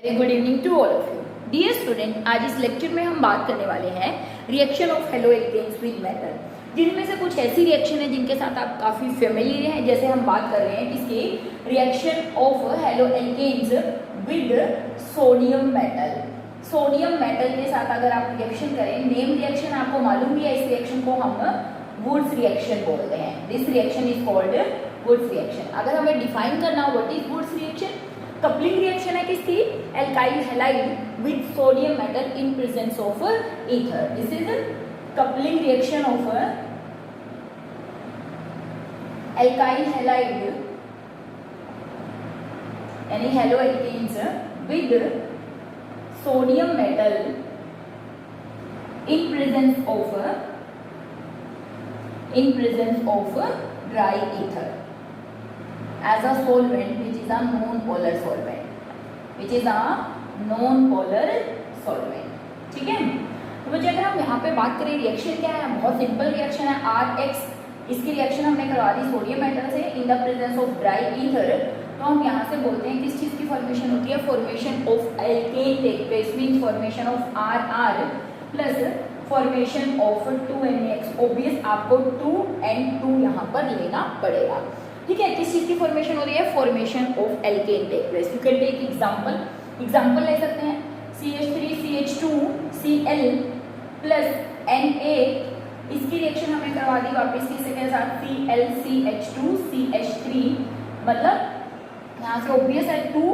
Very good evening to all of you dear student. आज इस lecture में हम बात करने वाले हैं reaction of halo alkanes with metal. जिनमें से कुछ ऐसी रिएक्शन है जिनके साथ आप काफी फेमिलियर हैं। जैसे हम बात कर रहे हैं किसकी, reaction of halo alkanes with sodium metal. Sodium metal के साथ अगर आप रिएक्शन करें, नेम रिएक्शन आपको मालूम भी है, इस रिएक्शन को हम वुड्स रिएक्शन बोलते हैं। This reaction is called Wurtz reaction. अगर हमें डिफाइन करना हो what is Wurtz reaction, coupling reaction है किसकी, alkyl halide with sodium metal in presence of ether. This is coupling reaction of alkyl halide यानी halo alkanes with sodium metal in presence of dry ether as a solvent which is a non-polar solvent, ठीक है। तो बच्चे अगर हम यहाँ पे बात करें रिएक्शन क्या है, बहुत सिंपल रिएक्शन है RX। इसकी रिएक्शन हमने करवा दी सोडियम मेटल से इन the presence of dry ether. तो हम यहाँ से बोलते हैं किस चीज की फॉर्मेशन होती है, formation of alkane take place means formation of RR plus formation of 2NX। Obvious आपको 2 and 2 यहाँ पर लेना पड़ेगा, ठीक है। किस चीज की फॉर्मेशन हो रही है, formation of alkane take place. You can take example ले सकते हैं CH3CH2Cl प्लस Na। इसकी रिएक्शन हमने करवा दी वापस किसके साथ, ClCH2CH3, मतलब यहाँ से ऑब्वियस है 2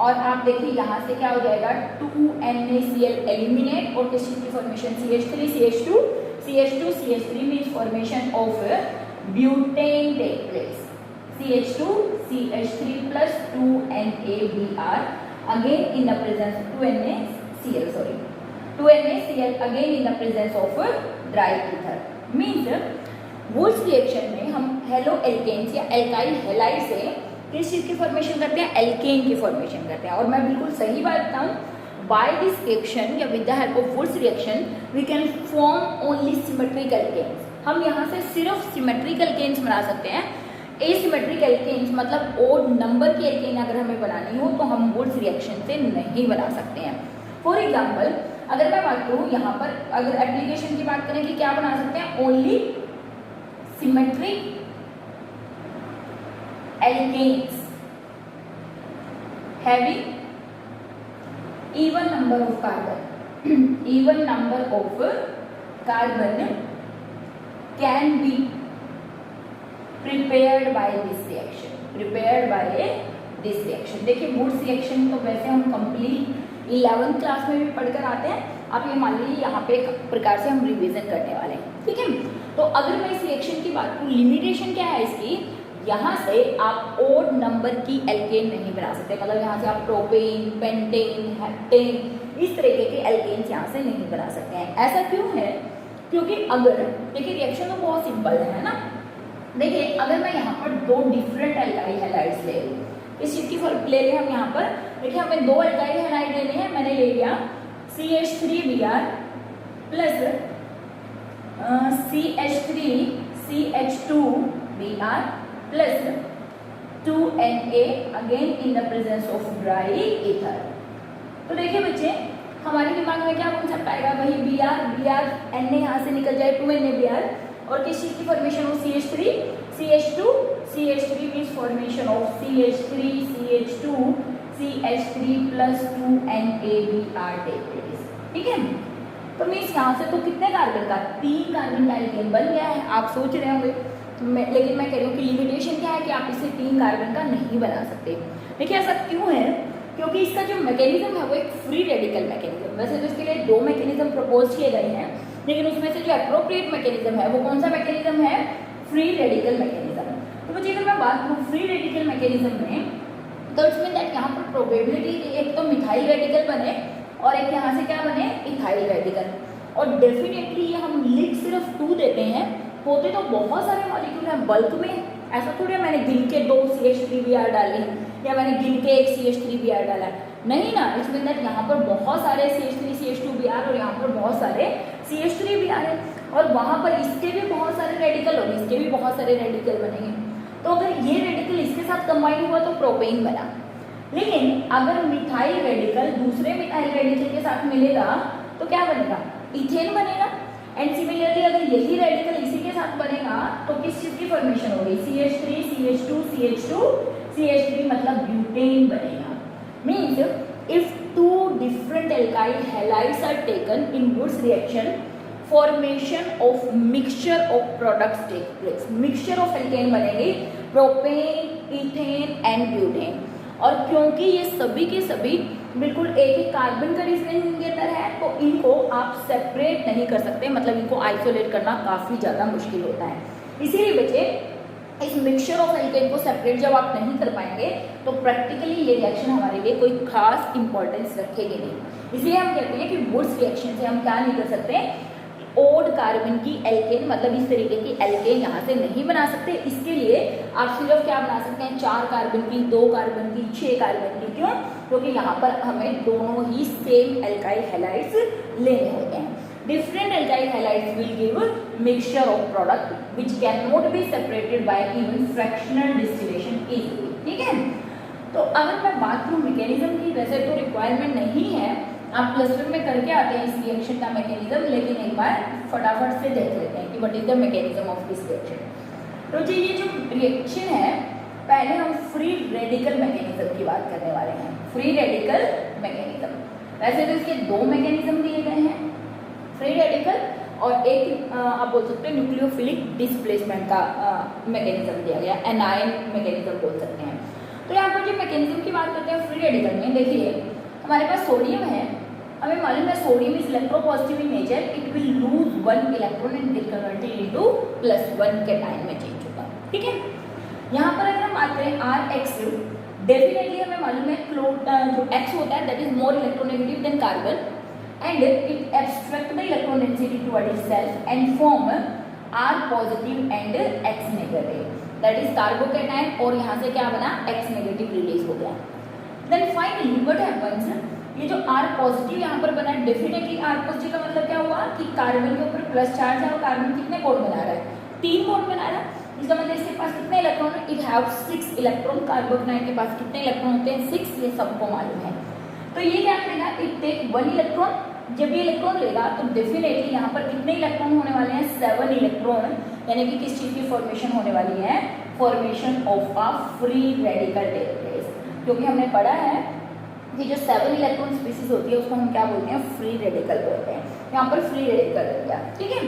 और आप देखिए यहाँ से क्या हो जाएगा 2NaCl एलिमिनेट और किस चीज की formation CH3CH2 means formation of butane take place. CH2CH3 plus 2NaBr again in the presence 2NaCl again in the presence of dry ether. Means Wurtz reaction में हम हेलो एल्केन्स या एल्काइल हैलाइड से किस चीज की फॉर्मेशन करते हैं, alkene की फॉर्मेशन करते हैं। और मैं बिल्कुल सही बात बताऊं, बाय दिस रिएक्शन या with the help of Wurtz reaction we can form only symmetric alkanes. हम यहाँ से सिर्फ सिमेट्रिक एल्केन्स बना सकते हैं। एसिमेट्रिक एल्केन्स मतलब ओड नंबर की एल्केन अगर हमें बनानी हो तो हम वुड्स रिएक्शन से नहीं बना सकते हैं। फॉर एग्जाम्पल अगर मैं बात करूँ यहाँ पर, अगर एप्लीकेशन की बात करें कि क्या बना सकते हैं, only symmetric alkanes having even number of carbon can be prepared by this reaction। देखिए वुड्स रिएक्शन तो वैसे हम कंप्लीट 11th क्लास में भी पढ़कर आते हैं। आप ये मान लीजिए यहाँ पे एक प्रकार से हम रिवीजन करने वाले हैं, ठीक है। तो अगर मैं इस रिएक्शन की बात करूँ, लिमिटेशन क्या है इसकी, यहाँ से आप ओड नंबर की एल्केन नहीं बना सकते। मतलब यहाँ से आप प्रोपेन, पेंटेन, हेप्टेन इस तरीके के एल्केन्स यहाँ से नहीं बना सकते हैं। ऐसा क्यों है, क्योंकि अगर देखिए रिएक्शन तो बहुत सिंपल है ना। देखिए अगर मैं यहाँ पर 2 डिफरेंट एल्काइल हैलाइड्स ले लूँ, इस चीज की ले लें हम यहाँ पर। देखिए हमें 2 एल्काइल हैलाइड लेने हैं। मैंने ले लिया CH3Br plus CH3CH2Br plus 2Na again in the presence of dry ether. तो देखिए बच्चे हमारे दिमाग में क्या कॉन्सेप्ट आएगा, वही Br Na यहाँ से निकल जाए 2NaBr और किस चीज की फॉर्मेशन हो, CH3 means formation of CH3CH2CH3 plus 2NaBr take place, ठीक है। तो मींस यहाँ से तो कितने कार्बन का, 3 कार्बन का एल्केन बन गया है। आप सोच रहे होंगे लेकिन मैं कह रही हूँ कि लिमिटेशन क्या है कि आप इसे 3 कार्बन का नहीं बना सकते। देखिए ऐसा क्यों है, क्योंकि इसका जो मैकेनिज्म है वो एक फ्री रेडिकल मैकेनिज्म। वैसे तो इसके लिए 2 मैकेनिज्म प्रपोज किए गए हैं, लेकिन उसमें से जो अप्रोप्रिएट मैकेनिज्म है वो कौन सा मैकेनिज्म है, फ्री रेडिकल मैकेनिज्म। तो बच्चे अगर मैं बात करूँ फ्री रेडिकल मैकेनिज्म में, तो इट्स मीन दैट यहाँ पर प्रोबेबिलिटी एक तो मिथाइल रेडिकल बने और एक यहाँ से क्या बने, इथाइल रेडिकल। और डेफिनेटली ये हम लिख सिर्फ 2 देते हैं, होते तो बहुत सारे मॉलिक्यूल हैं बल्क में। ऐसा थोड़ी है मैंने गिन के 2 CH3Br डाले या मैंने गिन के 1 CH3Br डाला, नहीं ना। इट्स मीन दैट यहाँ पर बहुत सारे CH3CH2Br और यहाँ पर बहुत सारे CH3Br है और वहाँ पर इसके भी बहुत सारे रेडिकल और इसके भी बहुत सारे रेडिकल बनेंगे। तो अगर ये रेडिकल इसके साथ कंबाइन हुआ तो प्रोपेन बना, लेकिन अगर मिथाइल रेडिकल दूसरे मिथाइल रेडिकल के साथ मिलेगा तो क्या बनेगा, इथेन बनेगा। एंड सिमिलरली अगर यही रेडिकल इसी के साथ बनेगा तो किस चीज की फॉर्मेशन होगी, CH3 CH2 CH2 CH3 मतलब ब्यूटेन बनेगा। Means if two different alkyl halides are taken in Wurtz reaction formation of mixture of products take place. Mixture of alkane बनेगी, प्रोपेन, इथेन एंड ब्यूटेन। और क्योंकि ये सभी के सभी बिल्कुल एक ही कार्बन का डिफरेंस इनके अंदर है तो इनको आप सेपरेट नहीं कर सकते, मतलब इनको आइसोलेट करना काफ़ी ज़्यादा मुश्किल होता है। इसीलिए बच्चे इस मिक्सचर ऑफ एल्केन को सेपरेट जब आप नहीं कर पाएंगे तो प्रैक्टिकली ये रिएक्शन हमारे लिए कोई खास इंपॉर्टेंस रखेगी नहीं। इसलिए हम कहते हैं कि वुड्स रिएक्शन से हम क्या नहीं कर सकते, ओड कार्बन की एल्केन मतलब इस तरीके की एल्केन यहाँ से नहीं बना सकते। इसके लिए आप सिर्फ क्या बना सकते हैं, 4 कार्बन की, 2 कार्बन की, 6 कार्बन की। क्यों? क्योंकि यहाँ पर हमें दोनों ही सेम एल्काइल हैलाइड्स लेने होते हैं। Different alkyl halides will give mixture of product which can not be separated by even fractional distillation easily. ठीक है, तो अगर मैं बात करूँ मैकेनिज्म की, वैसे तो रिक्वायरमेंट नहीं है, आप प्लस वन में करके आते हैं इस रिएक्शन का मैकेनिज्म, लेकिन एक बार फटाफट से देख लेते हैं कि what is the mechanism of this reaction. तो जी ये जो रिएक्शन है, पहले हम फ्री रेडिकल मैकेनिज्म की बात करने वाले हैं। फ्री रेडिकल मैकेनिज्म, वैसे तो इसके 2 मैकेनिज्म दिए गए हैं, फ्री रेडिकल और एक आप बोल सकते हैं न्यूक्लियोफिलिक डिस्प्लेसमेंट का मैकेनिज्म दिया गया, एनायन मैकेनिज्म बोल सकते हैं। तो यहाँ पर जो मैकेनिज्म की बात करते हैं फ्री रेडिकल में, देखिए हमारे पास सोडियम है, हमें मालूम है sodium is electropositive in nature, it will lose 1 electron and get converted into +1 cation में चेंज होगा। ठीक है, यहाँ पर अगर हम आते हैं Rx, डेफिनेटली हमें मालूम है जो X होता है that is more electronegative than carbon and it abstract the electron density toward itself and form R positive and X negative, that is carbocation, और यहाँ से क्या बना, X नेगेटिव रिलीज हो गया। देन फाइनली व्हाट हैपेंस, ये जो R positive यहाँ पर बना, डेफिनेटली R पॉजिटिव का मतलब क्या हुआ कि कार्बन के ऊपर प्लस चार्ज है और कार्बन कितने बॉन्ड बना रहा है, 3 बॉन्ड बना रहा है। इसका मतलब इसके पास कितने इलेक्ट्रॉन है, इट हैव 6 इलेक्ट्रॉन। कार्बोकैटायन के पास कितने इलेक्ट्रॉन होते हैं, 6, ये सबको मालूम है। तो ये क्या करेगा, इट टेक 1 इलेक्ट्रॉन, जब ये इलेक्ट्रॉन लेगा तो डेफिनेटली यहाँ पर कितने इलेक्ट्रॉन होने वाले हैं, 7 इलेक्ट्रॉन, यानी कि किस चीज़ की फॉर्मेशन होने वाली है, formation of a free radical take place. क्योंकि हमने पढ़ा है कि जो 7 इलेक्ट्रॉन स्पीसीज होती है उसको हम क्या बोलते हैं, फ्री रेडिकल बोलते हैं। यहाँ पर फ्री रेडिकल हो गया। ठीक है,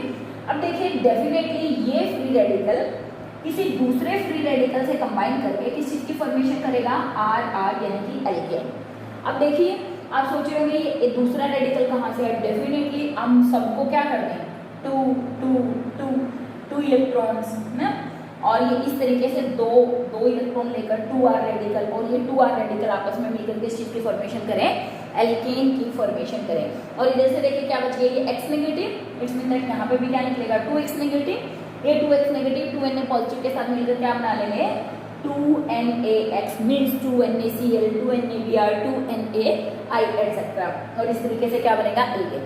अब देखिए डेफिनेटली ये फ्री रेडिकल किसी दूसरे फ्री रेडिकल से कंबाइन करके किस चीज़ की फॉर्मेशन करेगा, RR यानी कि एल्केन। अब देखिए आप सोच रहे होंगे ये दूसरा रेडिकल कहाँ से है, डेफिनेटली हम सबको क्या कर दें, 2 इलेक्ट्रॉन्स ना, और ये इस तरीके से दो इलेक्ट्रॉन लेकर 2R रेडिकल, और ये 2R रेडिकल आपस में मिलकर किस चीज़ की फॉर्मेशन करें, एल्केन की फॉर्मेशन करें। और इधर से देखिए क्या बच गया, ये X negative, it's mean that यहाँ पे भी क्या निकलेगा, 2X नेगेटिव, ये 2X नेगेटिव 2Na पॉजिटिव के साथ मिलकर क्या बना लेंगे, 2NaX means 2NaCl 2NaBr 2NaI etcetera, और इस तरीके से क्या बनेगा, alkane.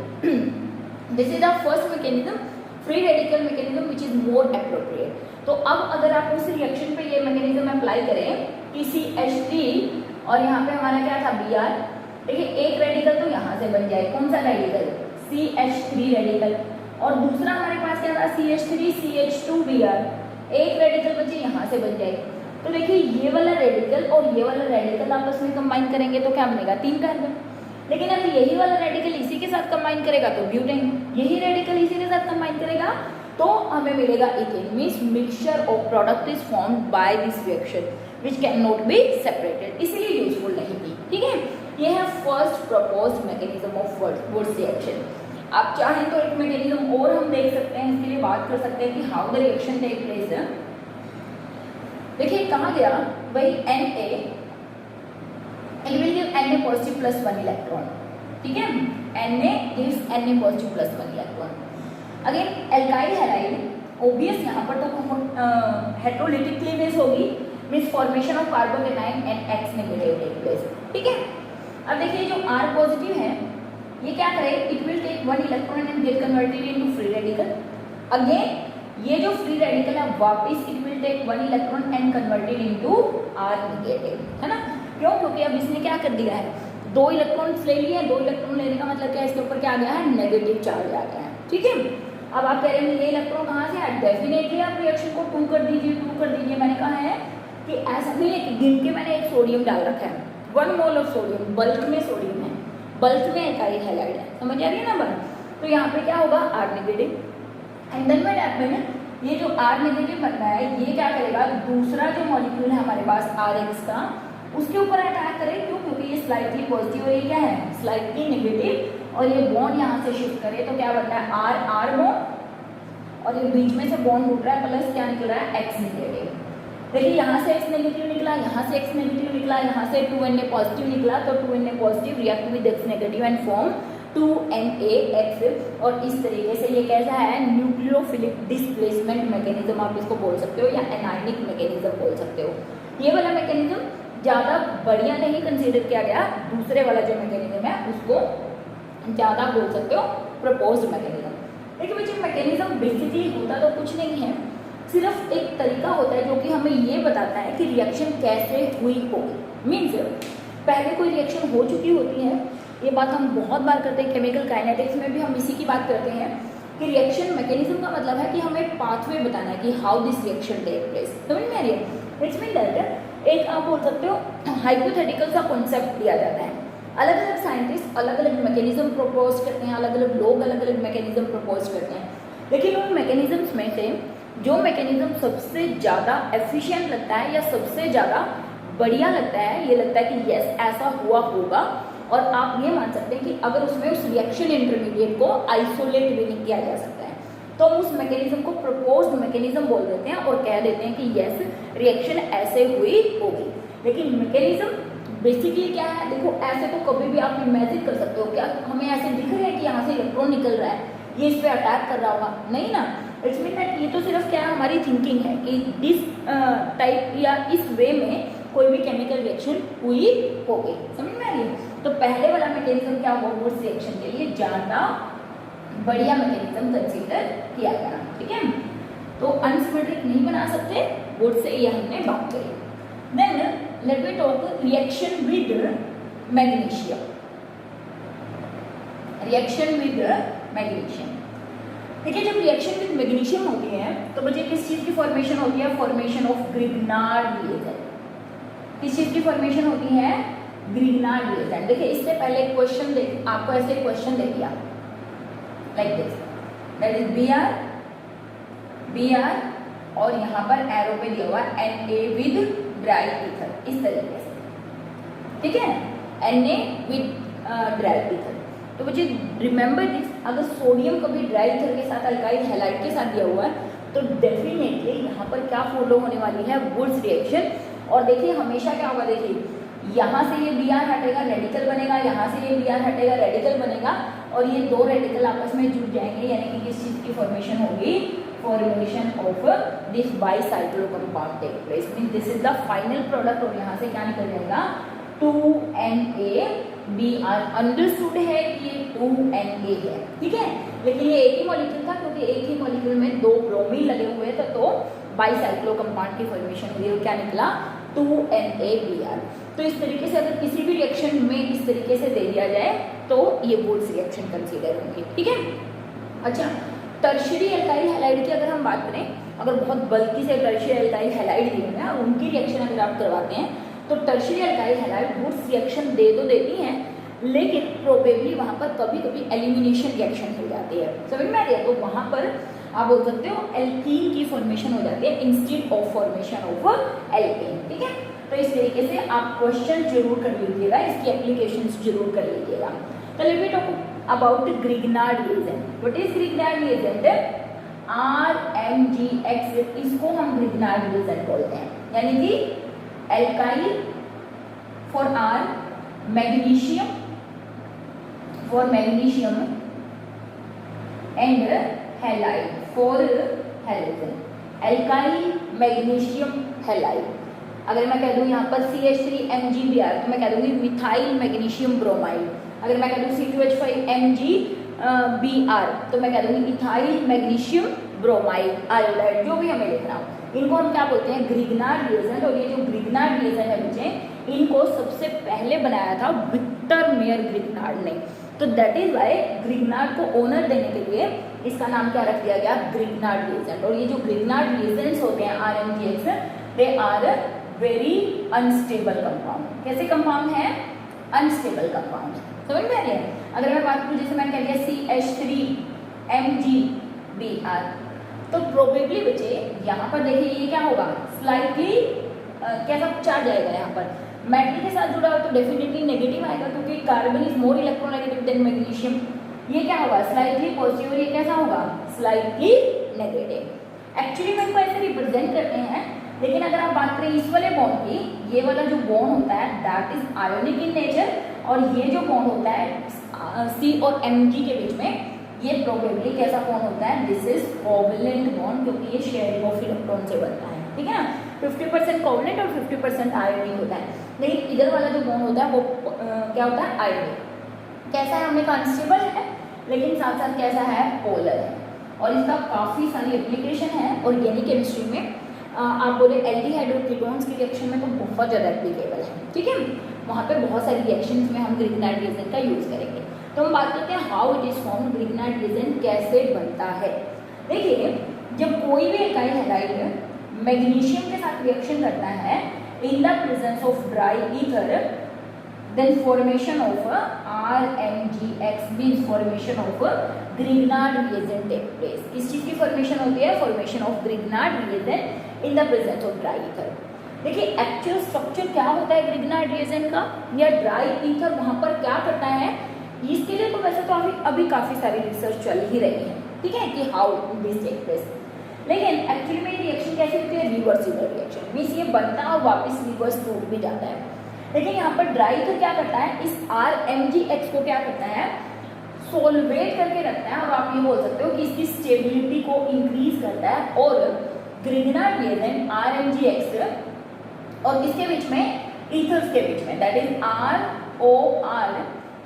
This is the first mechanism, free radical mechanism which is more appropriate. तो अब अगर आप उस रिएक्शन पे ये मैकेनिज्म अप्लाई करें कि CH3 और यहाँ पे हमारा क्या था, Br, देखिए एक रेडिकल तो यहाँ से बन जाए, कौन सा रेडिकल, CH3 रेडिकल, और दूसरा हमारे पास क्या था, CH3 CH2Br, एक रेडिकल बचे यहाँ से बन जाए। तो देखिए ये वाला रेडिकल और ये वाला रेडिकल आपस में कंबाइन करेंगे तो क्या बनेगा, 3 कार्बन। लेकिन अगर यही वाला रेडिकल इसी के साथ कंबाइन करेगा तो ब्यूटेन, यही रेडिकल इसी के साथ कंबाइन करेगा तो हमें मिलेगा ethane. Means mixture of product is formed by this reaction which can not be separated, इसीलिए यूजफुल नहीं थी। ठीक है, ये है first proposed mechanism of Wurtz reaction. आप चाहें तो एक मैकेनिज्म और हम देख सकते हैं, इसके लिए बात कर सकते हैं कि how the reaction take place है। देखिए कहा गया वही Na, it will give Na positive plus 1 electron. ठीक है, Na gives Na positive plus 1 electron. Again alkyl halide obvious, यहाँ पर तो हेटेरोलिटिक क्लीवेज होगी, means formation of carbocation and X negative take place. ठीक है, अब देखिए जो R पॉजिटिव है ये क्या करे, it will take 1 electron and get converted into free radical. Again ये जो फ्री रेडिकल है वापिस it will take 1 electron and converted into R negative, है ना। क्यों? क्योंकि अब इसने क्या कर दिया है, 2 इलेक्ट्रॉन्स ले लिए। 2 इलेक्ट्रॉन लेने का मतलब क्या है, इसके ऊपर क्या आ गया है, नेगेटिव चार्ज आ गया है। ठीक है, अब आप कह रहे हैं ये इलेक्ट्रॉन कहाँ से आया, डेफिनेटली आप रिएक्शन को 2 कर दीजिए, 2 कर दीजिए। मैंने कहा है कि ऐसा नहीं है कि गिन के मैंने एक सोडियम डाल रखा है, 1 मोल ऑफ सोडियम, बल्क में सोडियम है, बल्क में एकाइल हैलाइड है, समझ आ रही है ना बात। तो यहाँ पे क्या होगा, R negative, and then what happens, ये जो R नेगेटिव बन रहा है ये क्या करेगा, दूसरा जो मॉलिक्यूल है हमारे पास RX का, उसके ऊपर अटैक करे। क्यों? क्योंकि ये स्लाइटली पॉजिटिव और ये क्या है, स्लाइटली नेगेटिव, और ये बॉन्ड यहाँ से शिफ्ट करे तो क्या बनता है, R R बॉन्ड, और ये बीच में से बॉन्ड उठ रहा है, प्लस क्या निकल रहा है, X नेगेटिव। देखिए यहाँ से X नेगेटिव निकला, यहाँ से X नेगेटिव निकला, यहाँ से 2Na पॉजिटिव निकला, तो 2Na positive react with X negative and form 2NaX। और इस तरीके से ये कैसा है, न्यूक्लियोफिलिक डिस्प्लेसमेंट मैकेनिज्म आप इसको बोल सकते हो, या एनायनिक मैकेनिज्म बोल सकते हो। ये वाला मैकेनिज्म ज़्यादा बढ़िया नहीं कंसीडर किया गया, दूसरे वाला जो मैकेनिज्म है उसको ज़्यादा बोल सकते हो प्रपोज्ड मैकेनिज्म। देखिए बच्चे, मैकेनिज्म बेसिकली होता तो कुछ नहीं है, सिर्फ एक तरीका होता है जो कि हमें ये बताता है कि रिएक्शन कैसे हुई होगी। मीन्स पहले कोई रिएक्शन हो चुकी होती है, ये बात हम बहुत बार करते हैं, केमिकल काइनेटिक्स में भी हम इसी की बात करते हैं कि रिएक्शन मैकेनिज्म का मतलब है कि हमें पाथवे बताना है कि how this reaction take place. समझ में आ रही है? इट्स मीन दैट एक आप बोल सकते हो हाइपोथेटिकल सा कॉन्सेप्ट दिया जाता है, अलग अलग साइंटिस्ट अलग अलग मैकेनिज्म प्रपोज करते हैं, अलग अलग लोग अलग अलग मैकेनिज्म प्रपोज करते हैं, लेकिन उन मैकेनिज्म्स में से जो मैकेनिज्म सबसे ज़्यादा एफिशिएंट लगता है या सबसे ज़्यादा बढ़िया लगता है, ये लगता है कि यस ऐसा हुआ होगा, और आप ये मान सकते हैं कि अगर उसमें उस रिएक्शन इंटरमीडिएट को आइसोलेट भी नहीं किया जा सकता है तो हम उस मैकेनिज्म को प्रपोज्ड मैकेनिज्म बोल देते हैं और कह देते हैं कि यस रिएक्शन ऐसे हुई होगी। लेकिन मैकेनिज्म बेसिकली क्या है, देखो ऐसे तो कभी भी आप इमेजिन कर सकते हो, क्या हमें ऐसे दिख रहा है कि यहाँ से इलेक्ट्रॉन निकल रहा है, ये इस पर अटैक कर रहा होगा, नहीं ना। इट्स मीन दैट ये तो सिर्फ क्या है, हमारी थिंकिंग है कि दिस टाइप या इस वे में कोई भी केमिकल रिएक्शन हुई होगी। समझ में आ रही है? तो पहले वाला मैकेनिज्म क्या होगा, वुड्स रिएक्शन के लिए ज़्यादा बढ़िया मैकेनिज्म कंसीडर किया गया। ठीक है, तो अनसिमेट्रिक नहीं बना सकते, वुड से ये हमने बात करी। Then let me talk reaction with magnesium. Reaction with magnesium, देखिए जब रिएक्शन विद मैग्नीशियम होती है तो बच्चे किस चीज़ की फॉर्मेशन होती है, फॉर्मेशन ऑफ ग्रिग्नार्ड रिएजेंट। किस चीज़ की फॉर्मेशन होती है, ग्रिग्नार्ड रिएजेंट। देखिए इससे पहले एक क्वेश्चन देख, आपको ऐसे क्वेश्चन दे दिया like this, that is Br और यहाँ पर एरो पे दिया हुआ Na विद ड्राई ईथर, इस तरीके से। ठीक है, Na विद ड्राई ईथर। तो मुझे रिमेंबर दिस, अगर सोडियम कभी ड्राई ईथर के साथ अल्काइल हैलाइड के साथ दिया हुआ है तो डेफिनेटली यहाँ पर क्या फॉलो होने वाली है, वुड्स रिएक्शन। और देखिए हमेशा क्या होगा, देखिए यहाँ से ये Br हटेगा, रेडिकल बनेगा, यहाँ से ये Br हटेगा, रेडिकल बनेगा, और ये 2 रेडिकल आपस में जुड़ जाएंगे, यानी कि किस चीज़ की फॉर्मेशन होगी, formation of this bicyclo compound take place. Mean this is the final product, और यहाँ से क्या निकल जाएगा, 2NaBr। अंडरस्टूड है कि ये 2Na है, ठीक है, लेकिन ये एक ही मॉलिक्यूल था, क्योंकि एक ही मॉलिक्यूल में 2 ब्रोमीन लगे हुए थे, तो बाईसाइक्लो कंपाउंड की फॉर्मेशन हुई, और क्या निकला, 2NaBr। तो इस तरीके से अगर किसी भी रिएक्शन में इस तरीके से दे दिया जाए तो ये वुड्स रिएक्शन कंसीडर होंगे। ठीक है, अच्छा टर्शियरी एल्काइल हैलाइड की अगर हम बात करें, अगर बहुत बल्कि से टर्शियरी एल्काइल हैलाइड दिए हैं और उनकी रिएक्शन अगर आप करवाते हैं तो tertiary alkyl halide Wurtz reaction दे तो देती हैं, लेकिन प्रोबेबली वहाँ पर कभी कभी एलिमिनेशन रिएक्शन हो जाती है। समझ में आ रही है? तो वहाँ पर आप बोल सकते हो एल्कीन की फॉर्मेशन हो जाती है instead of formation of alkene. ठीक है, तो इस तरीके से आप क्वेश्चन जरूर कर लीजिएगा, इसकी एप्लीकेशंस जरूर कर लीजिएगा। तो late me talk about Grignard reagent. What is Grignard reagent? RMgX, इसको हम ग्रिग्नार्ड रिएजेंट बोलते हैं, यानी कि alkyl for R, magnesium for magnesium and halide for halogen. Alkyl magnesium halide, अगर मैं कह दूँ यहाँ पर CH3MgBr तो मैं कह दूँगी मिथाइल मैग्नीशियम ब्रोमाइड। अगर मैं कह दूँ C2H5MgBr तो मैं कह दूँगी इथाइल मैग्नीशियम ब्रोमाइड आयोडाइड, जो भी हमें लिखना हो। इनको हम क्या बोलते हैं, ग्रिग्नार्ड रिएजेंट। और ये जो ग्रिग्नार्ड रिएजेंट है बच्चे, इनको सबसे पहले बनाया था विक्टर मेयर ग्रिग्नार्ड ने। तो दैट इज वाई ग्रिग्नार्ड को ऑनर देने के लिए इसका नाम क्या रख दिया गया, ग्रिग्नार्ड रिएजेंट। और ये जो ग्रिग्नार्ड रिएजेंट्स होते हैं RMGX, they are very unstable compound. कैसे कंपाउंड है, अनस्टेबल कंपाउंड। समझ में आ रही है। अगर मैं बात करूँ, जैसे मैंने कह दिया CH3MgBr, तो प्रोबेबली बच्चे यहाँ पर देखिए ये क्या होगा, स्लाइटली कैसा चार्ज आएगा, यहाँ पर मेटल के साथ जुड़ा हो तो डेफिनेटली नेगेटिव आएगा, क्योंकि carbon is more electronegative than magnesium. ये क्या होगा, स्लाइटली पॉजिटिव, और ये कैसा होगा, स्लाइटली नेगेटिव। एक्चुअली में इनको ऐसे रिप्रेजेंट करते हैं, लेकिन अगर आप बात करें इस वाले बॉन्ड की, ये वाला जो बॉन्ड होता है that is ionic in nature, और ये जो बॉन्ड होता है C और Mg के बीच में, ये प्रोबेबली कैसा बॉन्ड होता है, दिस इज कोवैलेंट बॉन्ड, क्योंकि ये शेयरिंग ऑफ इलेक्ट्रॉन से बनता है, ठीक है ना। 50% कोवैलेंट और 50% आयोनिक होता है। लेकिन इधर वाला जो बॉन्ड होता है वो क्या होता है, आयोनिक। कैसा है, हमने कहा अनस्टेबल है, लेकिन साथ साथ कैसा है, पोलर है। और इसका काफ़ी सारी एप्लीकेशन है ऑर्गेनिक केमिस्ट्री में। आप बोले एल्डिहाइड और कीटोन्स के रिएक्शन में तो बहुत ज़्यादा एप्लीकेबल है, ठीक है। वहाँ पे बहुत सारी रिएक्शंस में हम ग्रिग्नार्ड रिएजेंट का यूज़ करेंगे। तो हम बात करते हैं how it is formed, Grignard reagent कैसे बनता है। देखिए, जब कोई भी एल्काइल हैलाइड मैग्नीशियम के साथ रिएक्शन करता है इन the presence of dry ether, then formation of RMGX means formation of Grignard reagent take place। किस चीज की फॉर्मेशन होती है, formation of Grignard reagent in the presence of dry ether। देखिए एक्चुअल स्ट्रक्चर क्या होता है ग्रिग्नार्ड रिएजेंट का, या ड्राई ईथर वहां पर क्या करता है, इसके लिए तो वैसे तो अभी काफी सारी रिसर्च चल ही रही है, ठीक है, कि हाउ दिस टेक प्लेस। लेकिन एक्चुअली में ये रिएक्शन कैसे होती है, रिवर्सिबल रिएक्शन, मीन्स ये बनता है और वापस रिवर्स टूट भी जाता है। लेकिन यहाँ पर ड्राई ईथर क्या करता है, इस RMGX को क्या करता है, सोलवेट करके रखता है, और आप ये बोल सकते हो कि इसकी स्टेबिलिटी को इंक्रीज करता है। और ग्रिग्नार्ड रिएजेंट RMGX और इसके बीच में, ईथर्स के बीच में, दैट इज ROR,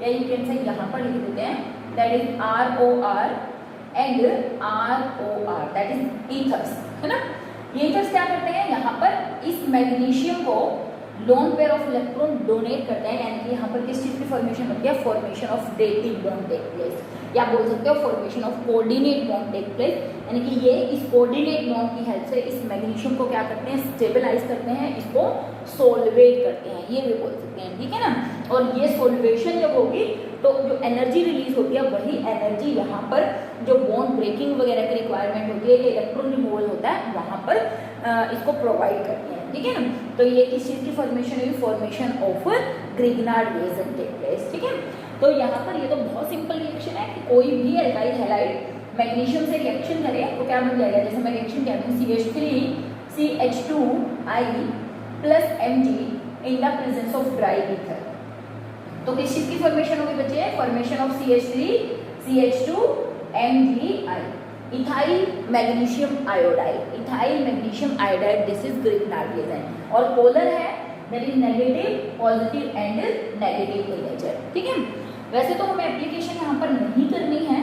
या यू कैन से यहाँ पर लिख देते हैं, that is ROR and ROR, that is ethers, है ना। ये ईथर्स क्या करते हैं, यहाँ पर इस मैग्नीशियम को lone pair of electron donate करते हैं, यानी कि यहाँ पर किस चीज की फॉर्मेशन होती है, formation of dative bond take place, या बोल सकते हो formation of coordinate bond take place, यानी कि ये इस कोऑर्डिनेट बॉन्ड की हेल्प से इस मैग्नीशियम को क्या करते हैं, स्टेबलाइज करते हैं, इसको सोलवेट करते हैं, ये भी बोल सकते हैं, ठीक है ना। और ये सोलवेशन जब होगी तो जो एनर्जी रिलीज होती है, वही एनर्जी यहाँ पर जो बॉन्ड ब्रेकिंग वगैरह की रिक्वायरमेंट होती है, ये इलेक्ट्रॉन रिमूवल होता है, वहाँ पर इसको प्रोवाइड करते हैं, ठीक है ना। तो ये किस चीज की फॉर्मेशन हुई, formation of Grignard reagent take place, ठीक है। तो यहाँ पर ये तो बहुत सिंपल रिएक्शन है कि कोई भी एल्काइल हैलाइड मैग्नीशियम से रिएक्शन करे तो क्या बन जाएगा, जैसे मैं रिएक्शन कहती हूँ CH3CH2I plus Mg in the presence of dry ether, तो किस चीज की फॉर्मेशन होगी बच्चे, formation of CH3CH2MgI, ethyl magnesium iodide, ethyl magnesium iodide, this is Grignard reagent. और पोलर है, that is negative, positive and negative in nature, ठीक है। वैसे तो हमें एप्लीकेशन यहाँ पर नहीं करनी है,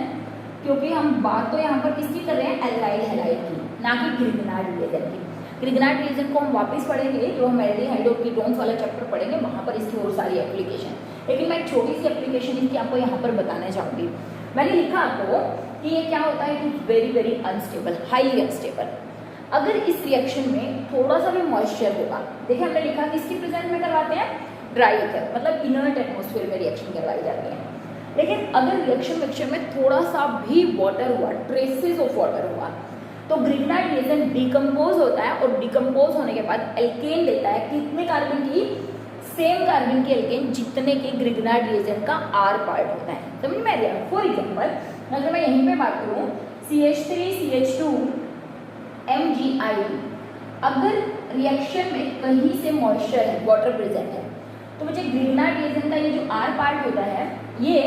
क्योंकि हम बात तो यहाँ पर किसकी कर रहे हैं, एल्काइल हैलाइड की, ना कि ग्रिग्नार्ड रिएजेंट की। ग्रिग्नार्ड रिएजेंट को हम वापस पढ़ेंगे, जो हम एल्डिहाइड और कीटोन्स वाला चैप्टर पढ़ेंगे, वहाँ पर इसकी और सारी एप्लीकेशन। लेकिन मैं एक छोटी सी एप्लीकेशन इसकी आपको यहाँ पर बताना चाहूँगी। मैंने लिखा आपको कि ये क्या होता है, it is very very unstable, highly unstable. अगर इस रिएक्शन में थोड़ा सा भी मॉइस्चर होगा, देखिए हमने लिखा कि इसकी प्रेजेंट में करवाते हैं ड्राई ईथर, मतलब इनर्ट एटमॉस्फेयर में रिएक्शन करवाई जाती है। लेकिन अगर रिएक्शन में थोड़ा सा भी वाटर हुआ, ट्रेसेस ऑफ वाटर हुआ, तो ग्रिग्नार्ड रिएजेंट डिकम्पोज होता है, और डिकम्पोज होने के बाद एल्केन देता है कितने कार्बन की, सेम कार्बन के एल्केन जितने के ग्रिग्नार्ड रिएजेंट का R पार्ट होता है। समझ में आ गया। फॉर एग्जाम्पल अगर मैं यहीं पे बात करूँ CH3CH2MgI, अगर रिएक्शन में कहीं से मॉइस्चर है, वाटर प्रेजेंट है, तो मुझे ग्रिग्नार्ड रिएजेंट का ये जो R पार्ट होता है, ये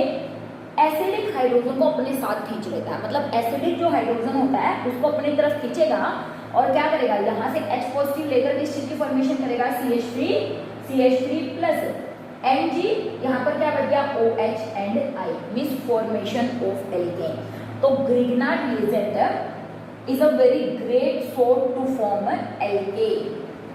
एसिडिक हाइड्रोजन को अपने साथ खींच लेता है। मतलब एसिडिक जो हाइड्रोजन होता है उसको अपनी तरफ खींचेगा और क्या करेगा, यहाँ से H पॉजिटिव लेकर किस चीज की फॉर्मेशन करेगा, CH3 प्लस Mg, यहाँ पर क्या बच गया, OH and I, means formation of alkane. तो Grignard reagent is a very great source to form alkane,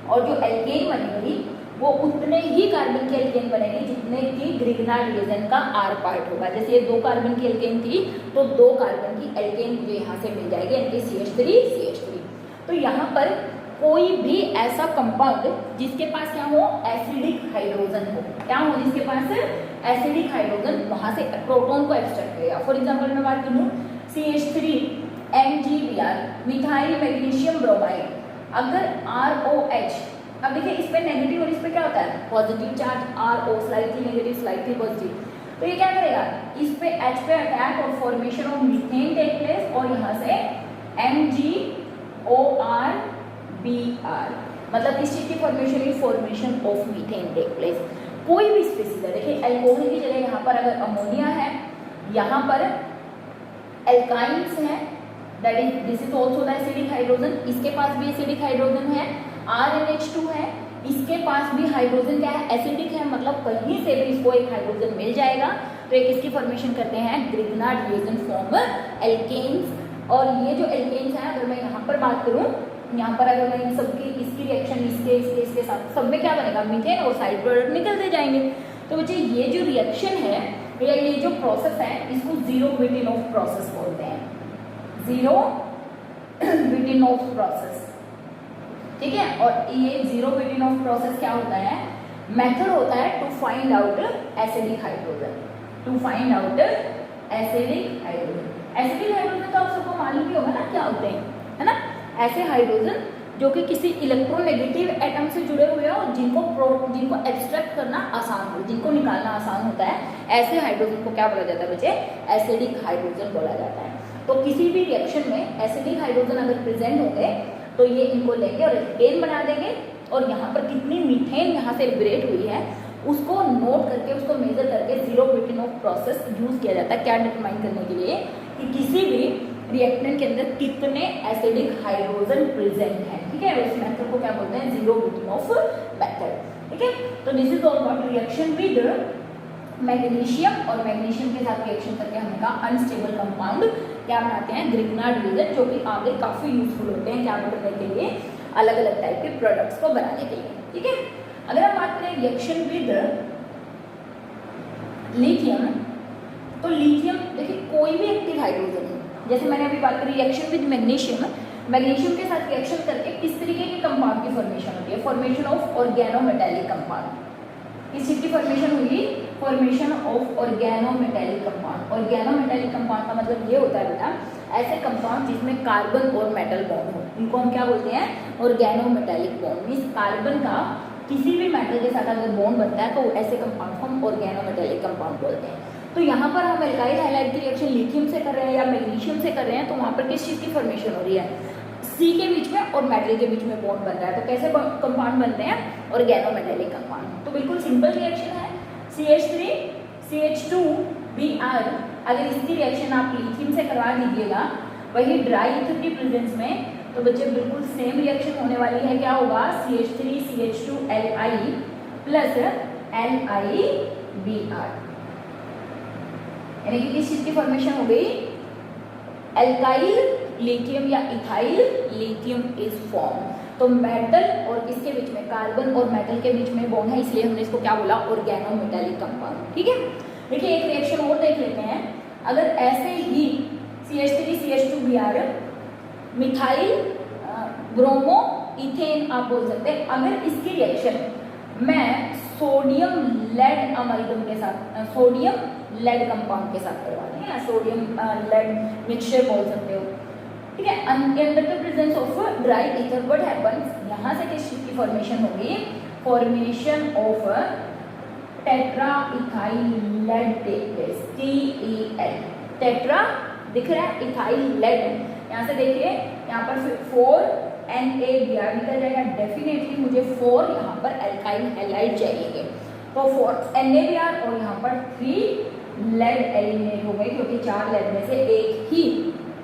और जो एल्केन बनेगी वो उतने ही कार्बन की एल्केन बनेगी जितने की ग्रिग्नार्ड रिएजेंट का R पार्ट होगा। जैसे ये 2 कार्बन की एल्केन थी तो 2 कार्बन की एल्केन मुझे यहाँ से मिल जाएगी, यानी कि CH3। तो यहाँ पर कोई भी ऐसा कंपाउंड जिसके पास क्या हो, एसिडिक हाइड्रोजन हो, क्या हो, जिसके पास एसिडिक हाइड्रोजन, वहां से प्रोटॉन को एक्सट्रैक्ट करेगा। फॉर एग्जांपल मैं बात करूँ CH3 MgBr methyl magnesium bromide, अगर ROH, अब देखिए इस पे नेगेटिव और इस पे क्या होता है positive charge, RO slightly negative slightly positive, तो ये क्या करेगा, इस पे H पे अटैक और formation of methane take place, और यहाँ से MgORBr, मतलब इस चीज की formation of methane take place. कोई भी स्पीसीज है, देखिए एल्कोहल की जगह यहाँ पर अगर अमोनिया है, यहाँ पर एल्काइंस है, that is this is also the acidic hydrogen, इसके पास भी एसिडिक हाइड्रोजन है, RNH2 है, इसके पास भी हाइड्रोजन क्या है, एसिडिक है, मतलब कहीं से भी इसको एक हाइड्रोजन मिल जाएगा। तो एक इसकी फॉर्मेशन करते हैं ग्रिग्नार्ड रिएजेंट फॉर्म एल्केन्स। और ये जो एल्केन्स हैं, अगर मैं यहाँ पर बात करूँ, यहाँ पर अगर मैं इन सबकी इसकी रिएक्शन इसके साथ सब में क्या बनेगा, मीथेन और साइड प्रोडक्ट निकलते जाएंगे। तो बच्चे ये जो रिएक्शन है या ये जो प्रोसेस है, इसको जीरो विटिनोफ प्रोसेस बोलते हैं, जीरो विटिनोफ प्रोसेस, ठीक है। और ये जीरो विटिनोफ प्रोसेस क्या होता है, मेथड होता है to find out acidic hydrogen, to find out acidic hydrogen. Acidic hydrogen तो आप सबको मालूम ही होगा ना क्या होते हैं, है ना, ऐसे हाइड्रोजन जो कि किसी इलेक्ट्रोनेगेटिव एटम से जुड़े हुए हो, जिनको एक्सट्रैक्ट करना आसान हो, जिनको निकालना आसान होता है, ऐसे हाइड्रोजन को क्या बोला जाता है बच्चे, एसिडिक हाइड्रोजन बोला जाता है। तो किसी भी रिएक्शन में एसिडिक हाइड्रोजन अगर प्रेजेंट होंगे तो ये इनको लेंगे और एल्केन बना देंगे, और यहाँ पर कितनी मीथेन यहाँ से लिबरेट हुई है उसको नोट करके, उसको मेजर करके जीरो विटिनोफ प्रोसेस यूज किया जाता है, क्या डिटरमाइन करने के लिए कि किसी भी रिएक्टेंट के अंदर कितने एसिडिक हाइड्रोजन प्रेजेंट है, ठीक है। उस मेथड को क्या बोलते हैं, जीरो विटिनोफ मेथड, ठीक है। तो this is all about reaction with magnesium, और मैग्नीशियम के साथ रिएक्शन करके हमने कहा अनस्टेबल कंपाउंड क्या बनाते हैं, ग्रिग्नार्ड रिएजेंट, जो कि आगे काफी यूजफुल होते हैं क्या बनाने के लिए, अलग अलग टाइप के प्रोडक्ट्स को बनाने के लिए, ठीक है। अगर हम बात करें रिएक्शन विद लिथियम, तो लिथियम देखिए कोई भी एक्टिव हाइड्रोजन है, जैसे मैंने अभी बात करी रिएक्शन विद मैग्नीशियम, मैग्नीशियम के साथ रिएक्शन करके किस तरीके के कंपाउंड की फॉर्मेशन होती है, फॉर्मेशन ऑफ ऑर्गेनोमेटेलिक कंपाउंड। किस चीज की फॉर्मेशन हुई, formation of organometallic compound. Organometallic compound का मतलब ये होता है बेटा, ऐसे कंपाउंड जिसमें कार्बन और मेटल बॉन्ड हो, इनको हम क्या बोलते हैं, ऑर्गेनोमेटेलिक बॉन्ड। मींस कार्बन का किसी भी मेटल के साथ अगर बॉन्ड बनता है तो ऐसे कंपाउंड को हम ऑर्गेनोमेटेलिक कंपाउंड बोलते हैं। तो यहाँ पर हम एल्काइल हाइलाइड की रिएक्शन लिथियम से कर रहे हैं या मैग्नीशियम से कर रहे हैं, तो वहाँ पर किस चीज़ की फॉर्मेशन हो रही है, सी के बीच में और मेटल के बीच में बॉन्ड बन रहा है। तो कैसे कंपाउंड बनते हैं, ऑर्गेनोमेटेलिक कंपाउंड। तो बिल्कुल सिंपल रिएक्शन है, CH3 CH2Br, अगर इसकी रिएक्शन आप लिथियम से करवा दीजिएगा वही ड्राई ईथर की प्रेजेंस में, तो बच्चे बिल्कुल सेम रिएक्शन होने वाली है, क्या होगा, CH3 CH2Li प्लस LiBr, यानी कि किस चीज की फॉर्मेशन हो गई, एल्काइल लिथियम या इथाइल लिथियम इज फॉर्म। तो मेटल और इसके बीच में, कार्बन और मेटल के बीच में बॉन्ड है, इसलिए हमने इसको क्या बोला, ऑर्गेनोमेटेलिक कंपाउंड, ठीक है। देखिए एक रिएक्शन और देख लेते हैं, अगर ऐसे ही CH3 CH2Br methyl bromo ethane आप बोल सकते हैं, अगर इसकी रिएक्शन मैं सोडियम लेड अमाइडम के साथ, सोडियम लेड कंपाउंड के साथ करवा दें, या सोडियम लेड मिक्सचर बोल सकते हो, ठीक है। Under the presence of dry ether what happens, यहाँ से किस चीज की फॉर्मेशन होगी, formation of tetra ethyl lead take place, TEL, tetra दिख रहा है, इथाइल लेड, यहाँ से देखिए यहाँ पर 4NaBr निकल जाएगा, डेफिनेटली मुझे 4 यहाँ पर एल्काइल हैलाइड चाहिए, तो 4NaBr और यहाँ पर 3 लेड एलिमिनेट हो गए, क्योंकि 4 लेड में से एक ही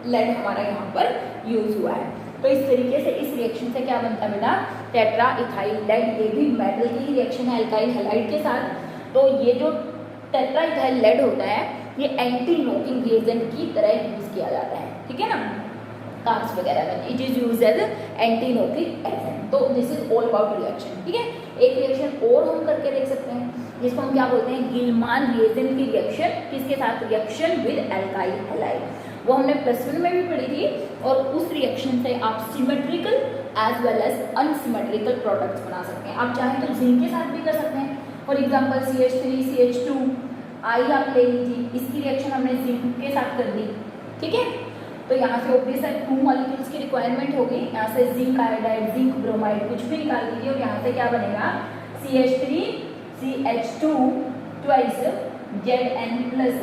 लेड हमारा यहाँ पर यूज हुआ है। तो इस तरीके से इस रिएक्शन से क्या बनता है बेटा, टेट्रा इथाइल लेड, ये भी मेटल की ही रिएक्शन है एल्काइल हैलाइड के साथ। तो ये जो टेट्रा इथाइल लेड होता है ये एंटी नोकिंग रिएजेंट की तरह यूज किया जाता है, ठीक है ना, कार्स वगैरह में it is use as anti knocking agent. तो this is all about reaction, ठीक है। एक रिएक्शन और हम करके देख सकते हैं जिसको हम क्या बोलते हैं, गिलमान रिएजेंट की रिएक्शन। किसके साथ, रिएक्शन विद एल्काइल हैलाइड, वो हमने +1 में भी पढ़ी थी। और उस रिएक्शन से आप symmetrical as well as unsymmetrical products बना सकते हैं। आप चाहें तो जिंक के साथ भी कर सकते हैं। फॉर एग्जांपल CH3 CH2 आई आप ले लीजिए, इसकी रिएक्शन हमने जिंक के साथ कर दी, ठीक है। तो यहाँ से ऑब्वियस है 2 मॉलिक्यूल्स की रिक्वायरमेंट होगी। यहाँ से जिंक आयोडाइड, जिंक ब्रोमाइड कुछ भी निकाल दीजिए और यहाँ से क्या बनेगा, CH3 CH2 twice Zn plus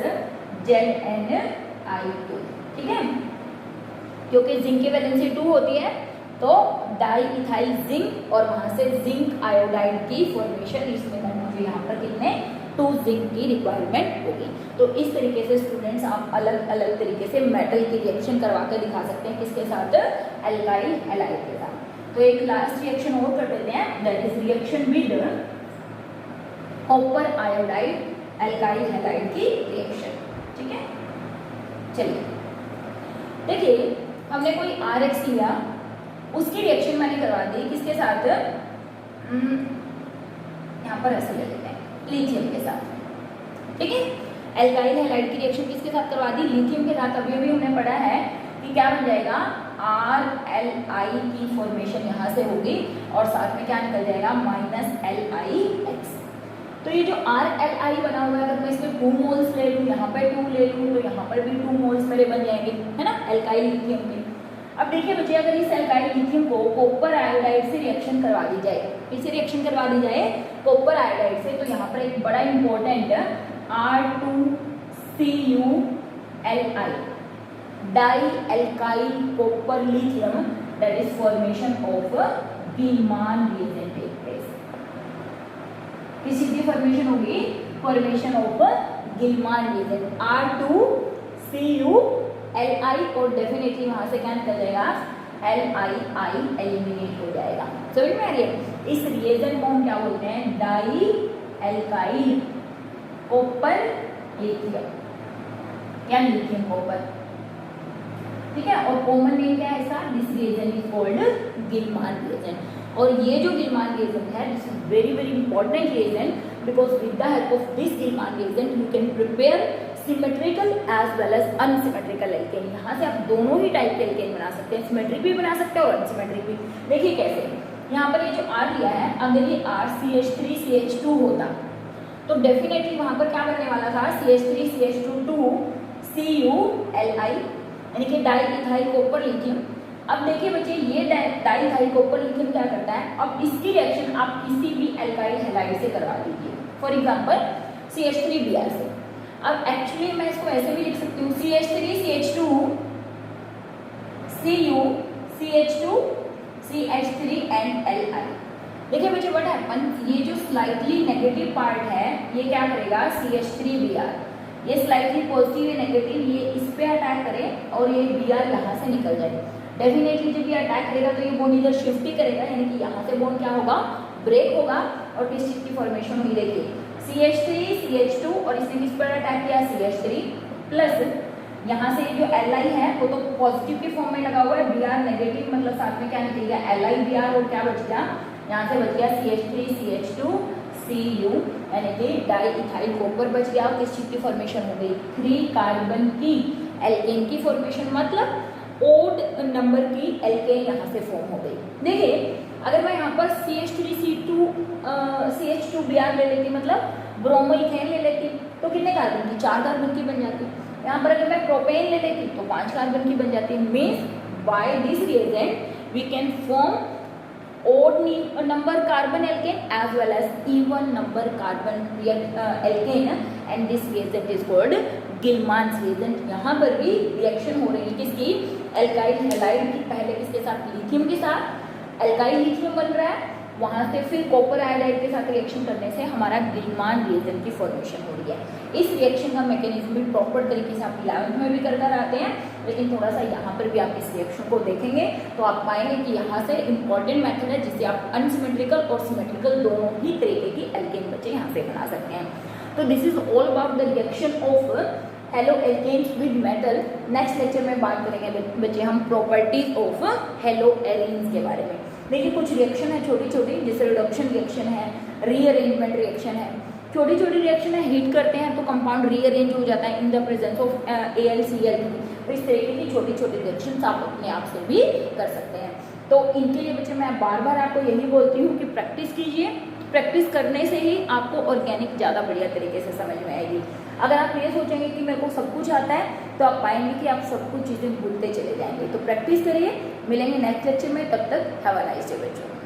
ZnI2, ठीक है। क्योंकि जिंक की वैलेंसी 2 होती है तो डाई इथाइल जिंक और वहाँ से जिंक आयोडाइड की फॉर्मेशन, इसमें मुझे यहाँ पर कितने 2 जिंक की रिक्वायरमेंट होगी। तो इस तरीके से स्टूडेंट्स आप अलग अलग तरीके से मेटल की रिएक्शन करवा कर दिखा सकते हैं, किसके साथ, एल्काइल हैलाइड के साथ। तो एक लास्ट रिएक्शन और कर देते हैं, that is reaction with copper iodide alkyl halide की रिएक्शन, ठीक है। चलिए देखिए, हमने कोई RX लिया, उसकी रिएक्शन मैंने करवा दी किसके साथ, यहाँ पर ऐसे ले लेते हैं, लिथियम के साथ, ठीक है। एल्काइल हैलाइड की रिएक्शन किसके साथ करवा दी, लिथियम के साथ। अभी हमने पढ़ा है कि क्या बन जाएगा, RLI की फॉर्मेशन यहाँ से होगी और साथ में क्या निकल जाएगा, -LiX। तो ये जो RLI बना हुआ है, अगर मैं इसमें 2 मोल्स ले लूँ, यहाँ पर 2 ले लूँ, तो यहाँ पर भी 2 मोल्स मेरे बन जाएंगे, है ना, एल्काइल लिथियम के। अब देखिए बच्चे, अगर इस एल्काइल लिथियम को कॉपर आयोडाइड से रिएक्शन करवा दी जाए, किससे रिएक्शन करवा दी जाए, कॉपर आयोडाइड से, तो यहाँ पर एक बड़ा important R2CuLi dialkyl copper lithium, that is formation of Gilman reagent take place. किसी की फॉर्मेशन होगी, formation of Gilman reagent, R2CuLi, और डेफिनेटली वहां से क्या निकल जाएगा, LiI एलिमिनेट हो जाएगा। समझ में आ रही है। इस रिएजेंट को हम क्या बोलते हैं, डाई एल्काइल कॉपर लिथियम या लिथियम कॉपर, ठीक है। और कॉमन नेम क्या है इसका, this reagent is called Gilman reagent. और ये जो गिलमान रिएजेंट है, this is very very important reagent, because with the help of this Gilman reagent you can prepare symmetrical as well as unsymmetrical alkane. यहाँ से आप दोनों ही type के alkene बना सकते हैं, सिमेट्रिक भी बना सकते हैं और अनसिमेट्रिक भी। देखिए कैसे, यहाँ पर ये जो R लिया है, अगर ये R CH3 CH2 होता तो डेफिनेटली वहाँ पर क्या बनने वाला था, CH3 CH2 CuLi, यानी कि डाई इथाइल कॉपर लिथियम। अब देखिए बच्चे, ये डाई इथाइल कॉपर लिथियम क्या करता है, अब इसकी रिएक्शन आप किसी भी एल्काइल हैलाइड से करवा दीजिए, फॉर एग्जांपल CH3Br से। अब एक्चुअली मैं इसको ऐसे भी लिख सकती हूँ, CH3 CH2 Cu CH2 CH3 and Li। देखिए बच्चे, व्हाट हैपन, ये जो स्लाइटली नेगेटिव पार्ट है ये क्या करेगा, CH3Br, ये स्लाइटली पॉजिटिव या नेगेटिव, ये इस पे अटैक करे और ये Br यहाँ से निकल जाए। डेफिनेटली जब ये अटैक करेगा तो ये बॉन्ड इधर शिफ्ट ही करेगा, यानी कि यहाँ से बॉन्ड क्या होगा, ब्रेक होगा और किस चीज की फॉर्मेशन हुई, देखिए CH3 CH2 और इसने किस पर अटैक किया, CH3 प्लस यहाँ से जो Li है वो तो पॉजिटिव के फॉर्म में लगा हुआ है, Br नेगेटिव, मतलब साथ में क्या निकल गया, LiBr, और क्या बच गया, यहाँ से बच गया CH3 CH2 Cu, यानी कि डाई इथाइल कॉपर बच गया। और किस चीज की फॉर्मेशन हो गई, 3 कार्बन की एल्केन की फॉर्मेशन, मतलब ओड नंबर की एल्केन यहाँ से फॉर्म हो गई। देखिए अगर मैं यहाँ पर CH3 CH2Br ले लेती, मतलब ब्रोमोइथेन ले लेती, तो कितने कार्बन की, 4 कार्बन की बन जाती। यहाँ पर अगर मैं प्रोपेन ले लेती तो 5 कार्बन की बन जाती। Means by this reagent we can form odd number carbon alkane as well as even number carbon alkane, and this reagent is called Gilman's reagent। यहाँ पर भी रिएक्शन हो रही है किसकी, एल्काइल हैलाइड की, पहले किसके साथ, लिथियम के साथ, एल्काइल लिथियम बन रहा है, वहाँ से फिर कॉपर आयोडाइड के साथ रिएक्शन करने से हमारा गिलमान रिएजेंट की फॉर्मेशन हो रही है। इस रिएक्शन का मैकेनिज्म भी प्रॉपर तरीके से आप 11th में भी कर आते हैं, लेकिन थोड़ा सा यहाँ पर भी आप इस रिएक्शन को देखेंगे तो आप पाएंगे कि यहाँ से इंपॉर्टेंट मेथड है जिससे आप अनसिमेट्रिकल और सिमेट्रिकल दोनों ही तरीके की एल्केन बच्चे यहाँ से बना सकते हैं। तो this is all about the reaction of halo alkanes with metal. Next lecture में बात करेंगे बच्चे हम प्रॉपर्टीज ऑफ हेलो एरीन्स के बारे में। देखिए कुछ रिएक्शन है छोटी छोटी, जैसे रिडक्शन रिएक्शन है, रीअरेंजमेंट रिएक्शन है, छोटी छोटी रिएक्शन है, हीट करते हैं तो कंपाउंड रीअरेंज हो जाता है इन द प्रेजेंस ऑफ AlCl। तो इस तरीके की छोटी छोटी रिएक्शन आप अपने आप से भी कर सकते हैं। तो इनके लिए बच्चे मैं बार बार आपको यही बोलती हूँ कि प्रैक्टिस कीजिए, प्रैक्टिस करने से ही आपको ऑर्गेनिक ज़्यादा बढ़िया तरीके से समझ में आएगी। अगर आप ये सोचेंगे कि मेरे को सब कुछ आता है तो आप पाएंगे कि आप सब कुछ चीज़ें भूलते चले जाएंगे। तो प्रैक्टिस करिए, मिलेंगे नेक्स्ट लेक्चर में, तब तक हैव अ नाइस डे बच्चों।